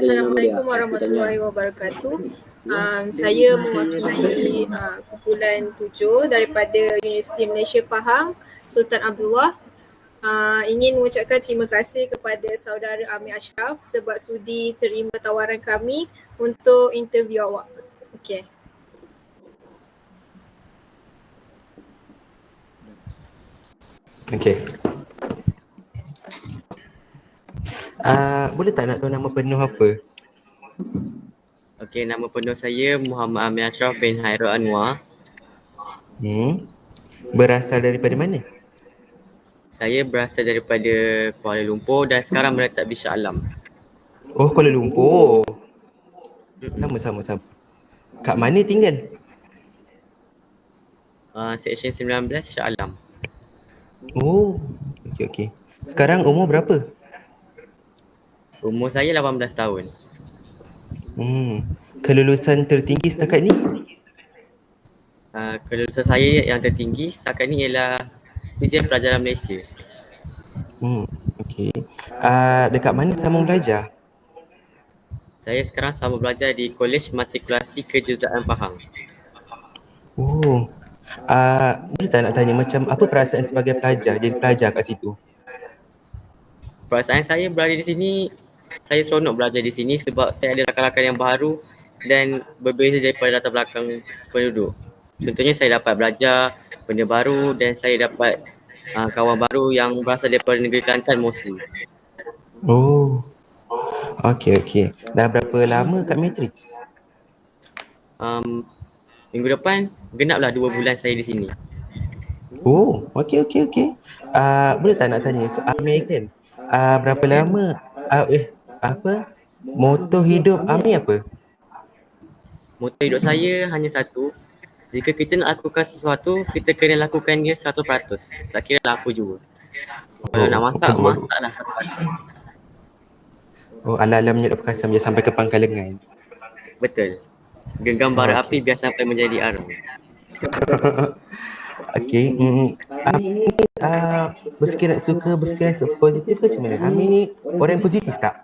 Assalamualaikum warahmatullahi wabarakatuh. Saya mewakili kumpulan 7 daripada Universiti Malaysia Pahang, Sultan Abdullah. Ingin mengucapkan terima kasih kepada saudara Amir Ashraf sebab sudi terima tawaran kami untuk interview awak. Okey. Okey. Boleh tak nak tahu nama penuh apa? Okey, nama penuh saya Muhammad Amir Ashraf bin Hairul Anwar. Berasal daripada mana? Saya berasal daripada Kuala Lumpur dan sekarang menetap di Shah Alam. Oh, Kuala Lumpur. Sama. Kat mana tinggal? Seksyen 19 Shah Alam. Oh, okey. Sekarang umur berapa? Umur saya 18 tahun. Kelulusan tertinggi setakat ni? Kelulusan saya yang tertinggi setakat ni ialah Ujian Pelajaran Malaysia. Okey. Dekat mana sambung belajar? Saya sekarang sambung belajar di Kolej Matrikulasi Kejuruteraan Pahang. Oh. Boleh tak nak tanya macam apa perasaan sebagai pelajar, jadi pelajar kat situ? Perasaan saya berada di sini, saya seronok belajar di sini sebab saya ada rakan-rakan yang baru dan berbeza daripada latar belakang penduduk. Contohnya saya dapat belajar benda baru dan saya dapat kawan baru yang berasal daripada negeri Kelantan mostly. Oh. Okey. Dah berapa lama kat Matrix? Minggu depan genaplah 2 bulan saya di sini. Oh, okey. Boleh tak nak tanya, Amir kan? Berapa lama, moto hidup Amir apa? Moto hidup saya hanya satu. Jika kita nak lakukan sesuatu, kita kena lakukan dia 100%. Tak kira lah apa juga. Kalau nak masak, masaklah 100%. Oh, ala-ala menyedap perkasan biar sampai ke Pangkalengan. Betul. Genggam bara api biar sampai menjadi arang. Okey. Amir berfikiran positif ke macam mana? Amir ni orang yang positif tak?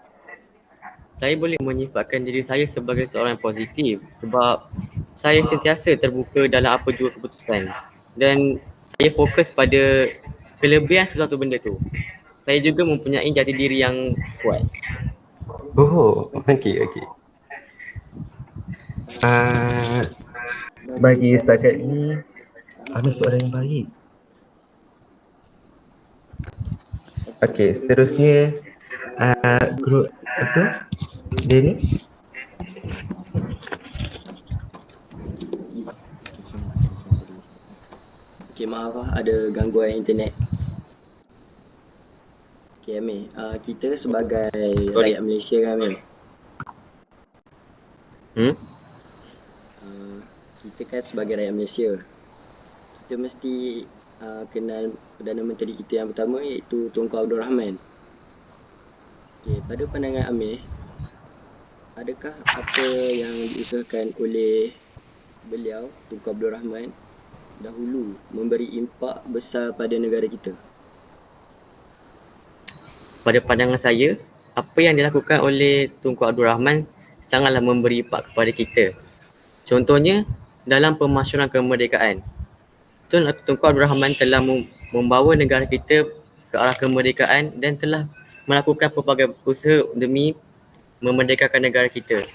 Saya boleh menyifatkan diri saya sebagai seorang yang positif sebab saya sentiasa terbuka dalam apa jua keputusan dan saya fokus pada kelebihan sesuatu benda tu. Saya juga mempunyai jati diri yang kuat. Oh, okey. Bagi setakat ni, Amir soalan yang baik. Okey, seterusnya grup apa? Dennis? Okey, maaf ada gangguan internet. Okey Amir, kita sebagai rakyat Malaysia kan Amir? Kita kan sebagai rakyat Malaysia, kita mesti kenal Perdana Menteri kita yang pertama iaitu Tunku Abdul Rahman. Okey, pada pandangan Amir, adakah apa yang diusahakan oleh beliau, Tunku Abdul Rahman, dahulu memberi impak besar pada negara kita? Pada pandangan saya, apa yang dilakukan oleh Tunku Abdul Rahman sangatlah memberi impak kepada kita. Contohnya, dalam pemasyuran kemerdekaan, Tunku Abdul Rahman telah membawa negara kita ke arah kemerdekaan dan telah melakukan pelbagai usaha demi memerdekakan negara kita.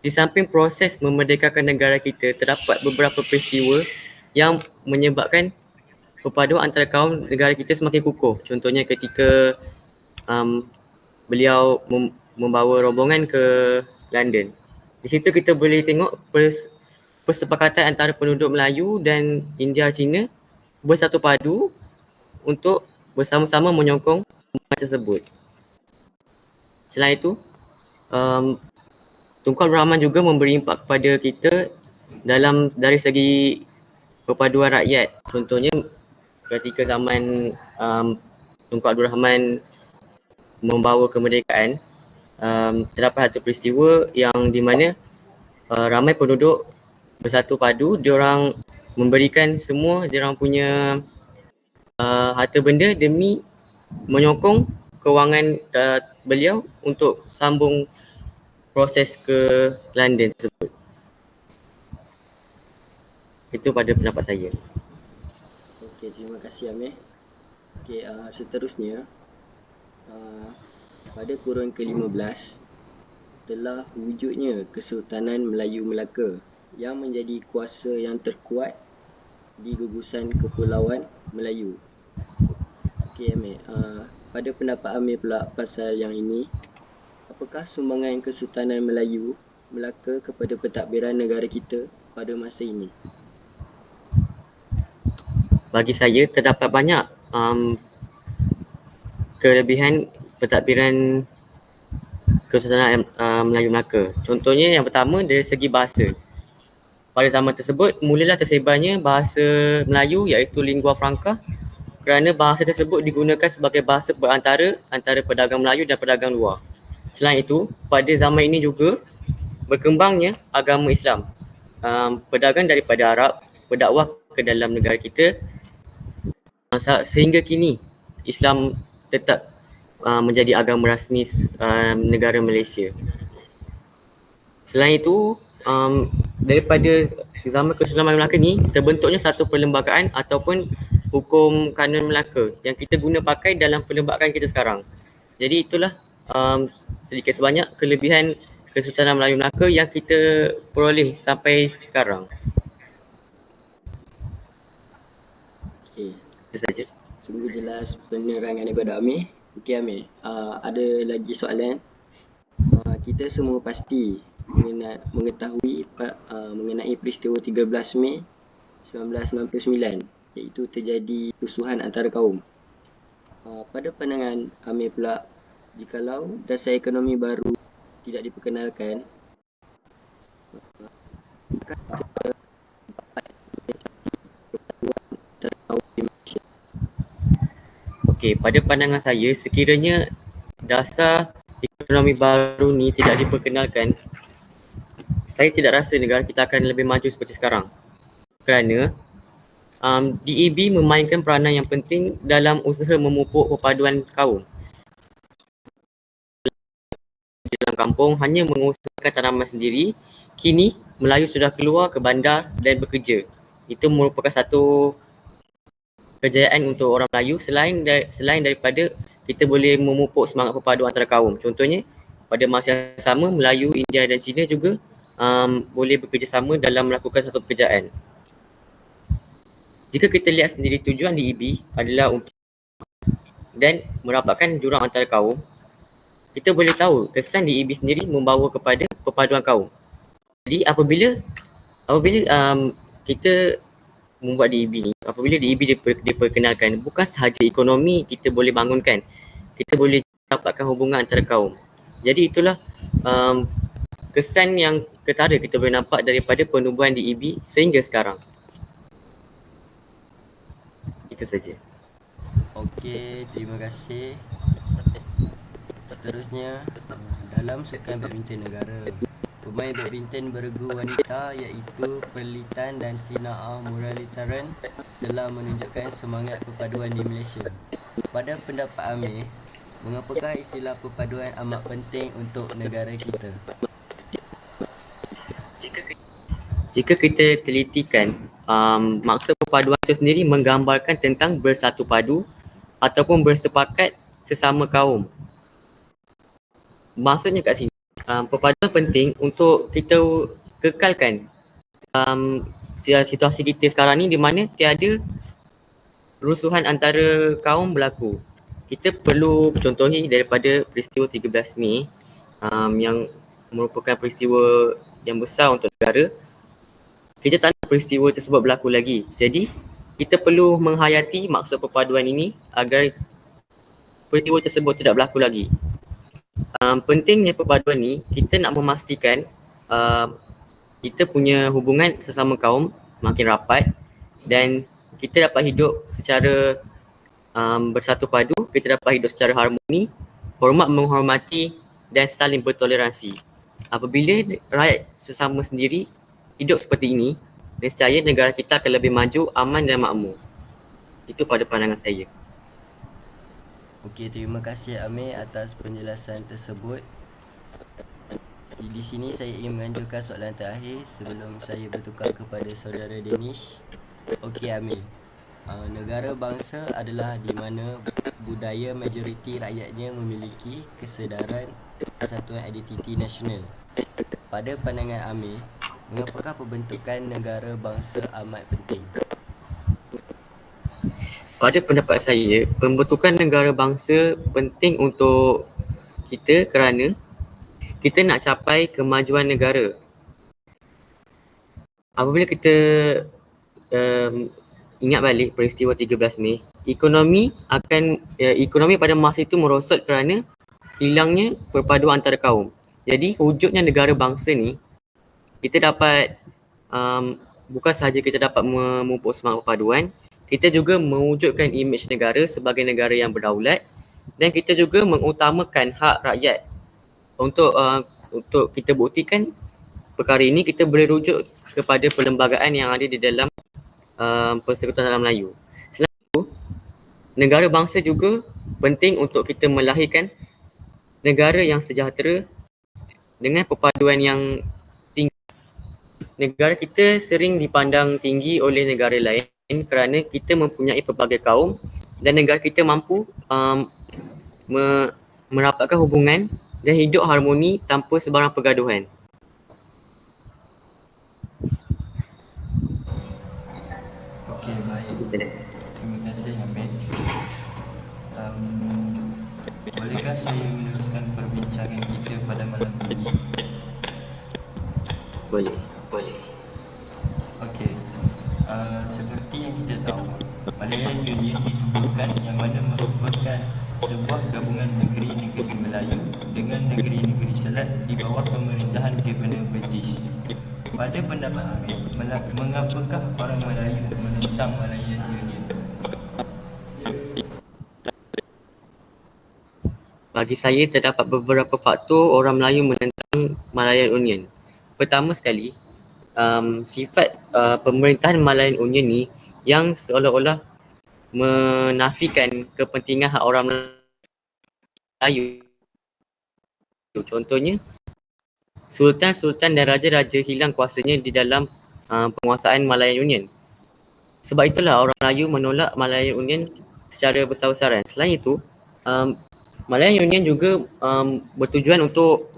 Di samping proses memerdekakan negara kita, terdapat beberapa peristiwa yang menyebabkan perpaduan antara kaum negara kita semakin kukuh. Contohnya ketika beliau membawa rombongan ke London. Di situ kita boleh tengok persepakatan antara penduduk Melayu dan India Cina bersatu padu untuk bersama-sama menyokong pembangunan tersebut. Selain itu, Tunku Abdul Rahman juga memberi impak kepada kita dari segi perpaduan rakyat. Contohnya ketika zaman Tunku Abdul Rahman membawa kemerdekaan, terdapat satu peristiwa yang di mana ramai penduduk bersatu padu, diorang memberikan semua diorang punya harta benda demi menyokong kewangan beliau untuk sambung proses ke London tersebut. Itu pada pendapat saya. Okey, terima kasih Amir. Okey, seterusnya pada kurun ke-15 telah wujudnya Kesultanan Melayu Melaka yang menjadi kuasa yang terkuat di gugusan Kepulauan Melayu. Okey Amir, pada pendapat Amir pula pasal yang ini, apakah sumbangan Kesultanan Melayu Melaka kepada pentadbiran negara kita pada masa ini? Bagi saya terdapat banyak kelebihan pentadbiran Kesultanan Melayu Melaka. Contohnya yang pertama dari segi bahasa. Pada zaman tersebut mulalah tersebarnya bahasa Melayu iaitu lingua franca kerana bahasa tersebut digunakan sebagai bahasa perantara antara pedagang Melayu dan pedagang luar. Selain itu, pada zaman ini juga berkembangnya agama Islam. Pedagang daripada Arab berdakwah ke dalam negara kita sehingga kini Islam tetap menjadi agama rasmi negara Malaysia. Selain itu, daripada zaman Kesultanan Melayu Melaka ni terbentuknya satu perlembagaan ataupun hukum kanun Melaka yang kita guna pakai dalam perlembagaan kita sekarang. Jadi itulah sedikit sebanyak kelebihan Kesultanan Melayu Melaka yang kita peroleh sampai sekarang. Okey, Itu saja. sungguh jelas penerangan daripada Amir. Okey Amir, ada lagi soalan. Kita semua pasti mengetahui mengenai peristiwa 13 Mei 1999 iaitu terjadi kerusuhan antara kaum. Pada pandangan Amir pula, jikalau dasar ekonomi baru tidak diperkenalkan, Okey, pada pandangan saya sekiranya dasar ekonomi baru ni tidak diperkenalkan, saya tidak rasa negara kita akan lebih maju seperti sekarang. Kerana DAB memainkan peranan yang penting dalam usaha memupuk perpaduan kaum. Di dalam kampung hanya mengusahakan tanaman sendiri, kini Melayu sudah keluar ke bandar dan bekerja. Itu merupakan satu kejayaan untuk orang Melayu selain daripada kita boleh memupuk semangat perpaduan antara kaum. Contohnya pada masa yang sama Melayu, India dan Cina juga boleh bekerjasama dalam melakukan satu pekerjaan. Jika kita lihat sendiri tujuan DEB adalah untuk dan merapatkan jurang antara kaum, kita boleh tahu kesan DEB sendiri membawa kepada perpaduan kaum. Jadi apabila kita membuat DEB ni, apabila DEB diperkenalkan, bukan sahaja ekonomi kita boleh bangunkan, kita boleh dapatkan hubungan antara kaum. Jadi itulah kesan yang ketara kita boleh nampak daripada penubuhan DEB sehingga sekarang. Itu saja. Okey, terima kasih. Seterusnya, dalam sukan badminton negara, pemain badminton bergu wanita iaitu Perlitan dan Tina A. Muralidharan telah menunjukkan semangat perpaduan di Malaysia. Pada pendapat Amir, mengapakah istilah perpaduan amat penting untuk negara kita? Jika kita telitikan, maksud perpaduan itu sendiri menggambarkan tentang bersatu padu ataupun bersepakat sesama kaum. Maksudnya kat sini, perpaduan penting untuk kita kekalkan situasi kita sekarang ni di mana tiada rusuhan antara kaum berlaku. Kita perlu contohi daripada peristiwa 13 Mei yang merupakan peristiwa yang besar untuk negara. Kita tak nak peristiwa tersebut berlaku lagi. Jadi, kita perlu menghayati maksud perpaduan ini agar peristiwa tersebut tidak berlaku lagi. Pentingnya perpaduan ni, kita nak memastikan kita punya hubungan sesama kaum makin rapat dan kita dapat hidup secara bersatu padu, kita dapat hidup secara harmoni, hormat menghormati dan saling bertoleransi. Apabila rakyat sesama sendiri hidup seperti ini, nescaya negara kita akan lebih maju, aman dan makmur. Itu pada pandangan saya. Okey, terima kasih Amir atas penjelasan tersebut. Di sini saya ingin mengajukan soalan terakhir sebelum saya bertukar kepada saudara Danish. Okey Amir, negara bangsa adalah di mana budaya majoriti rakyatnya memiliki kesedaran kesatuan identiti nasional. Pada pandangan Amir, mengapakah pembentukan negara bangsa amat penting? Pada pendapat saya, pembentukan negara bangsa penting untuk kita kerana kita nak capai kemajuan negara. Apabila kita ingat balik peristiwa 13 Mei, ekonomi pada masa itu merosot kerana hilangnya perpaduan antara kaum. Jadi wujudnya negara bangsa ni, kita dapat bukan sahaja kita dapat memupuk semangat perpaduan, kita juga mewujudkan imej negara sebagai negara yang berdaulat, dan kita juga mengutamakan hak rakyat. Untuk kita buktikan perkara ini, kita boleh rujuk kepada perlembagaan yang ada di dalam Persekutuan Tanah Melayu. Selain itu, negara bangsa juga penting untuk kita melahirkan negara yang sejahtera dengan perpaduan yang tinggi. Negara kita sering dipandang tinggi oleh negara lain kerana kita mempunyai pelbagai kaum, dan negara kita mampu merapatkan hubungan dan hidup harmoni tanpa sebarang pergaduhan. Okey, baik. Terima kasih Amir. Bolehkah saya meneruskan perbincangan kita pada malam ini? Boleh. Okey. Seperti yang kita tahu, Malayan Union ditubuhkan yang mana merupakan sebuah gabungan negeri-negeri Melayu dengan negeri-negeri Selat di bawah pemerintahan Governor British. Pada pendapat Amir, mengapakah orang Melayu menentang Malayan Union? Bagi saya, terdapat beberapa faktor orang Melayu menentang Malayan Union. Pertama sekali, sifat pemerintahan Malayan Union ni yang seolah-olah menafikan kepentingan hak orang Melayu. Contohnya, sultan-sultan dan raja-raja hilang kuasanya di dalam penguasaan Malayan Union. Sebab itulah orang Melayu menolak Malayan Union secara besar-besaran. Selain itu, Malayan Union juga bertujuan untuk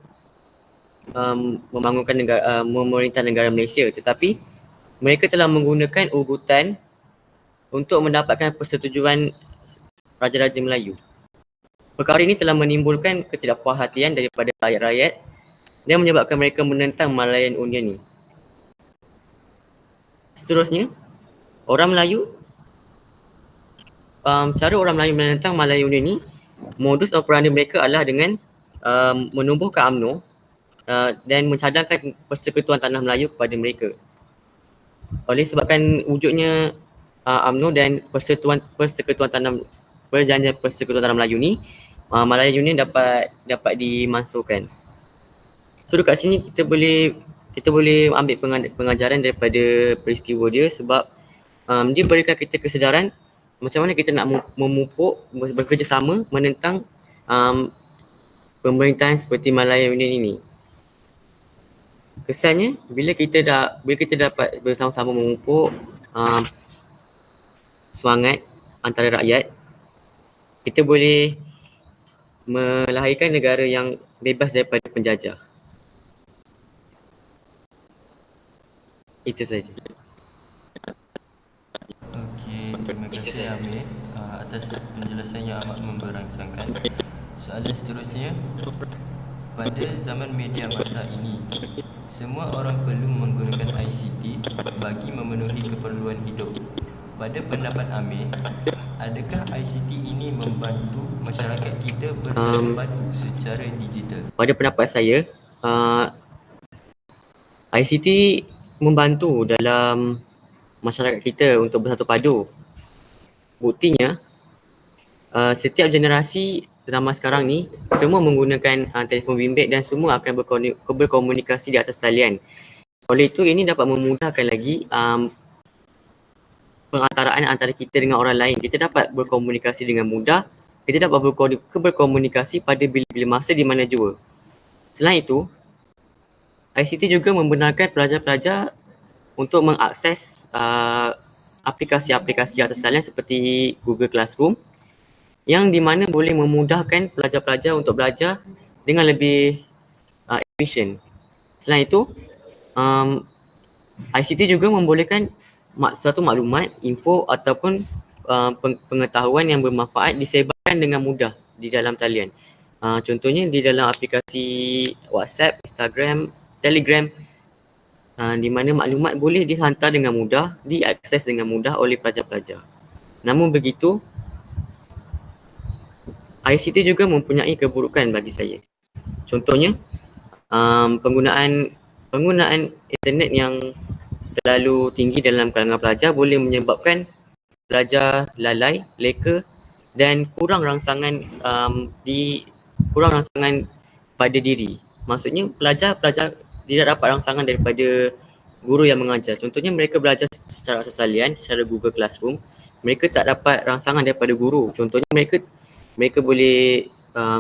membangunkan memerintah negara Malaysia, tetapi mereka telah menggunakan ugutan untuk mendapatkan persetujuan raja-raja Melayu. Perkara ini telah menimbulkan ketidakpuashatian daripada rakyat-rakyat dan menyebabkan mereka menentang Malayan Union ni. Seterusnya, orang Melayu, cara orang Melayu menentang Malayan Union ni, modus operandi mereka adalah dengan menubuhkan UMNO dan mencadangkan Persekutuan Tanah Melayu kepada mereka. Oleh sebabkan wujudnya UMNO dan Perjanjian Persekutuan Tanah Melayu ni, Malayan Union dapat dimansuhkan. So dekat sini kita boleh ambil pengajaran daripada peristiwa dia, sebab dia berikan kita kesedaran macam mana kita nak memupuk, bekerjasama menentang pemerintahan seperti Malayan Union ini. Kesannya bila kita dapat bersama-sama memupuk semangat antara rakyat, kita boleh melahirkan negara yang bebas daripada penjajah. Itu saja. Okey, terima kasih Amir atas penjelasan yang amat memberangsangkan. Soalan seterusnya, pada zaman media masa ini, semua orang perlu menggunakan ICT bagi memenuhi keperluan hidup. Pada pendapat Amir, adakah ICT ini membantu masyarakat kita bersatu padu secara digital? Pada pendapat saya, ICT membantu dalam masyarakat kita untuk bersatu padu. Buktinya, setiap generasi zaman sekarang ni semua menggunakan telefon bimbit dan semua akan berkomunikasi di atas talian. Oleh itu, ini dapat memudahkan lagi pengantaraan antara kita dengan orang lain. Kita dapat berkomunikasi dengan mudah, kita dapat berkomunikasi pada bila-bila masa di mana jua. Selain itu, ICT juga membenarkan pelajar-pelajar untuk mengakses aplikasi-aplikasi atas talian seperti Google Classroom yang di mana boleh memudahkan pelajar-pelajar untuk belajar dengan lebih efisien. Selain itu, ICT juga membolehkan satu maklumat, info ataupun pengetahuan yang bermanfaat disebarkan dengan mudah di dalam talian. Contohnya di dalam aplikasi WhatsApp, Instagram, Telegram, di mana maklumat boleh dihantar dengan mudah, diakses dengan mudah oleh pelajar-pelajar. Namun begitu, ICT juga mempunyai keburukan bagi saya. Contohnya, penggunaan internet yang terlalu tinggi dalam kalangan pelajar boleh menyebabkan pelajar lalai, leka dan kurang rangsangan pada diri. Maksudnya pelajar tidak dapat rangsangan daripada guru yang mengajar. Contohnya mereka belajar secara talian, secara Google Classroom, mereka tak dapat rangsangan daripada guru. Contohnya mereka boleh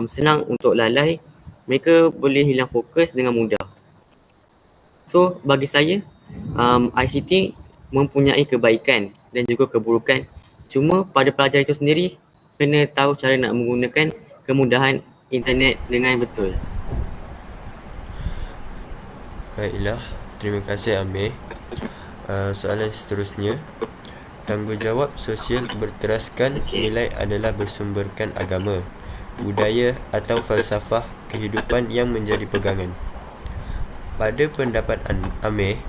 senang untuk lalai, mereka boleh hilang fokus dengan mudah. So bagi saya, ICT mempunyai kebaikan dan juga keburukan. Cuma pada pelajar itu sendiri kena tahu cara nak menggunakan kemudahan internet dengan betul. Baiklah, terima kasih Amir. Soalan seterusnya, tanggungjawab sosial berteraskan nilai adalah bersumberkan agama, budaya atau falsafah kehidupan yang menjadi pegangan. Pada pendapat Amir,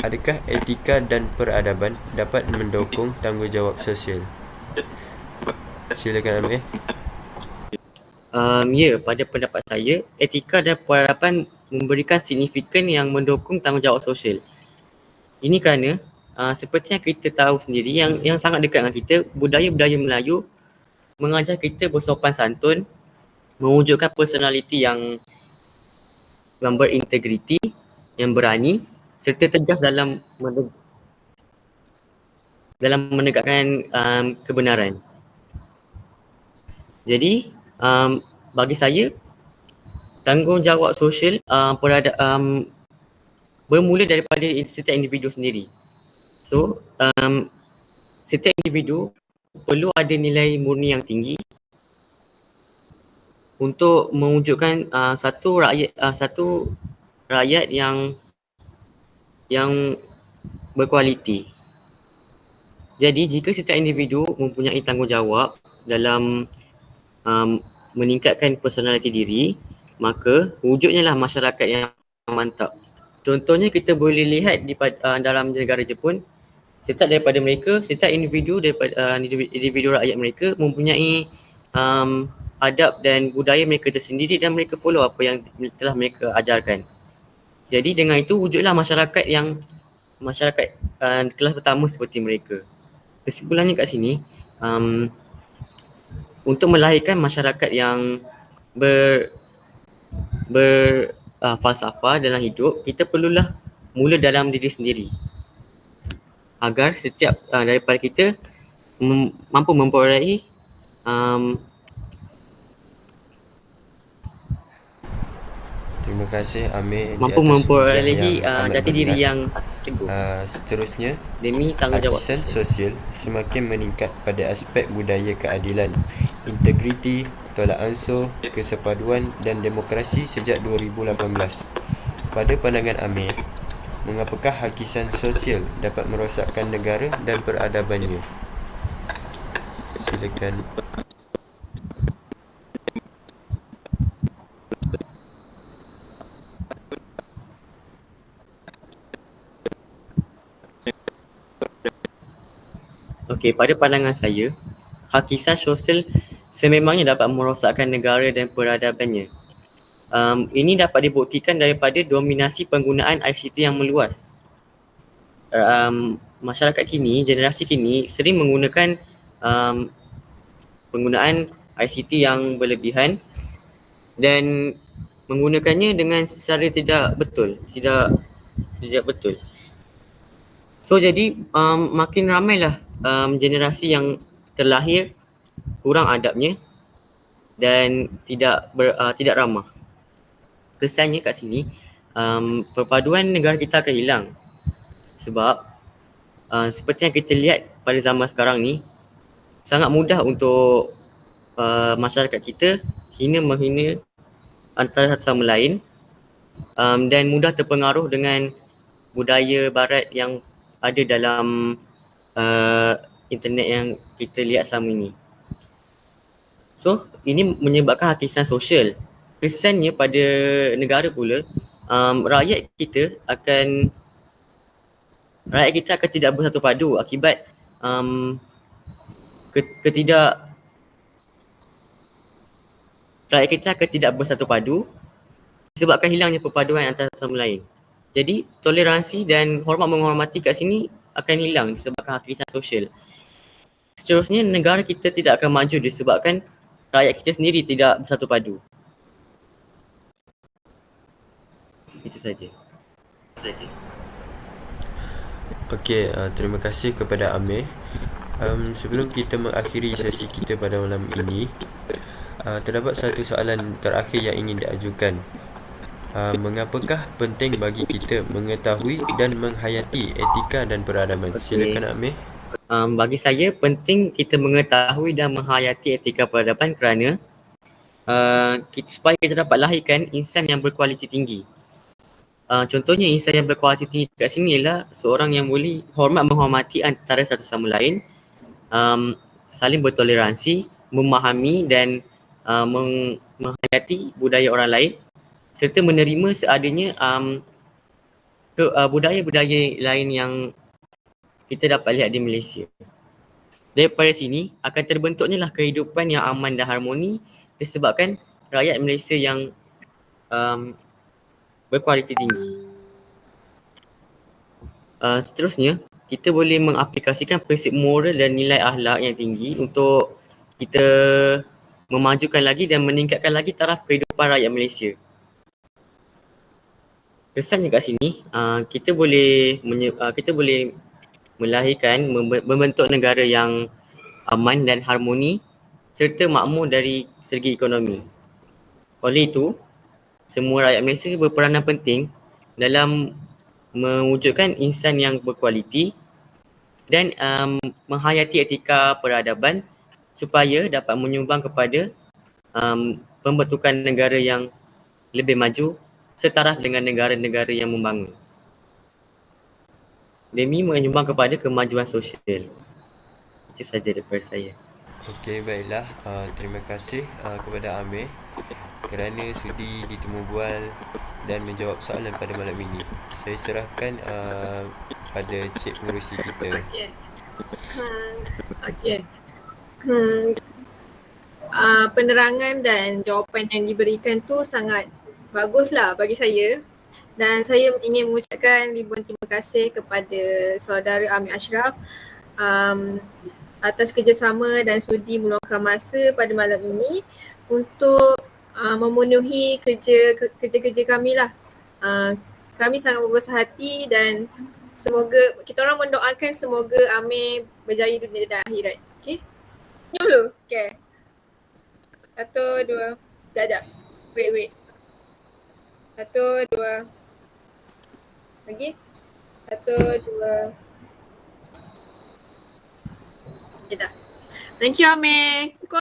adakah etika dan peradaban dapat mendukung tanggungjawab sosial? Silakan Amir. Ya, pada pendapat saya, etika dan peradaban memberikan signifikan yang mendukung tanggungjawab sosial. Ini kerana seperti yang kita tahu sendiri, yang sangat dekat dengan kita, budaya-budaya Melayu mengajar kita bersopan santun, mewujudkan personaliti yang berintegriti, yang berani serta tegas dalam menegakkan kebenaran. Jadi bagi saya, tanggungjawab sosial bermula daripada setiap individu sendiri. So setiap individu perlu ada nilai murni yang tinggi untuk mewujudkan satu rakyat yang berkualiti. Jadi jika setiap individu mempunyai tanggungjawab dalam meningkatkan personaliti diri, maka wujudnya lah masyarakat yang mantap. Contohnya kita boleh lihat dalam negara Jepun, setiap individu rakyat mereka mempunyai adab dan budaya mereka tersendiri dan mereka follow apa yang telah mereka ajarkan. Jadi dengan itu wujudlah masyarakat kelas pertama seperti mereka. Kesimpulannya kat sini, untuk melahirkan masyarakat yang falsafah dalam hidup, kita perlulah mula dalam diri sendiri agar setiap daripada kita mampu memperoleh Terima kasih Amir memperolehi jati diri yang teguh seterusnya, demi tanggungjawab artisan sosial semakin meningkat pada aspek budaya keadilan, integriti, tolak ansur, kesepaduan dan demokrasi sejak 2018. Pada pandangan Amir, mengapakah hakisan sosial dapat merosakkan negara dan peradabannya? Silakan. Okey, pada pandangan saya, hakisan sosial sememangnya dapat merosakkan negara dan peradabannya. Ini dapat dibuktikan daripada dominasi penggunaan ICT yang meluas. Masyarakat kini, generasi kini sering menggunakan penggunaan ICT yang berlebihan dan menggunakannya dengan secara tidak betul. So jadi makin ramailah generasi yang terlahir kurang adabnya dan tidak ramah. Kesannya kat sini, perpaduan negara kita akan hilang. Sebab seperti yang kita lihat pada zaman sekarang ni, sangat mudah untuk masyarakat kita menghina antara satu sama lain, dan mudah terpengaruh dengan budaya barat yang ada dalam internet yang kita lihat selama ini. So, ini menyebabkan hakisan sosial. Kesannya pada negara pula, rakyat kita akan tidak bersatu padu akibat rakyat kita akan tidak bersatu padu disebabkan hilangnya perpaduan antara sama lain. Jadi, toleransi dan hormat menghormati kat sini akan hilang disebabkan hakisan sosial. Seterusnya, negara kita tidak akan maju disebabkan rakyat kita sendiri tidak bersatu padu. Itu saja. Okey, terima kasih kepada Amir. Sebelum kita mengakhiri sesi kita pada malam ini, terdapat satu soalan terakhir yang ingin diajukan. Mengapakah penting bagi kita mengetahui dan menghayati etika dan peradaban? Silakan Amir. Bagi saya, penting kita mengetahui dan menghayati etika peradaban kerana supaya kita dapat lahirkan insan yang berkualiti tinggi. Contohnya insan yang berkualiti tinggi kat sini ialah seorang yang boleh menghormati antara satu sama lain, saling bertoleransi, memahami dan menghayati budaya orang lain serta menerima seadanya budaya-budaya lain yang kita dapat lihat di Malaysia. Daripada sini akan terbentuknya lah kehidupan yang aman dan harmoni disebabkan rakyat Malaysia yang berkualiti tinggi. Seterusnya, kita boleh mengaplikasikan prinsip moral dan nilai akhlak yang tinggi untuk kita memajukan lagi dan meningkatkan lagi taraf kehidupan rakyat Malaysia. Kesannya kat sini, kita boleh melahirkan, membentuk negara yang aman dan harmoni serta makmur dari segi ekonomi. Oleh itu, semua rakyat Malaysia berperanan penting dalam mewujudkan insan yang berkualiti dan menghayati etika peradaban supaya dapat menyumbang kepada pembentukan negara yang lebih maju setaraf dengan negara-negara yang membangun demi menyumbang kepada kemajuan sosial. Itu saja daripada saya. Okey, baiklah. Terima kasih kepada Amir kerana sudi ditemu bual dan menjawab soalan pada malam ini. Saya serahkan pada Cik Pengerusi kita. Okey. Penerangan dan jawapan yang diberikan tu sangat baguslah bagi saya, dan saya ingin mengucapkan ribuan terima kasih kepada saudara Amir Ashraf atas kerjasama dan sudi meluangkan masa pada malam ini untuk memenuhi kerja-kerja kami lah. Kami sangat berbesar hati dan semoga kita orang mendoakan semoga Amir berjaya dunia dan akhirat. Okey? Ni dulu. Okey. 1, 2. Sekejap. Wait. 1, 2. Lagi. 1, 2. Okay, dah. Thank you Amir.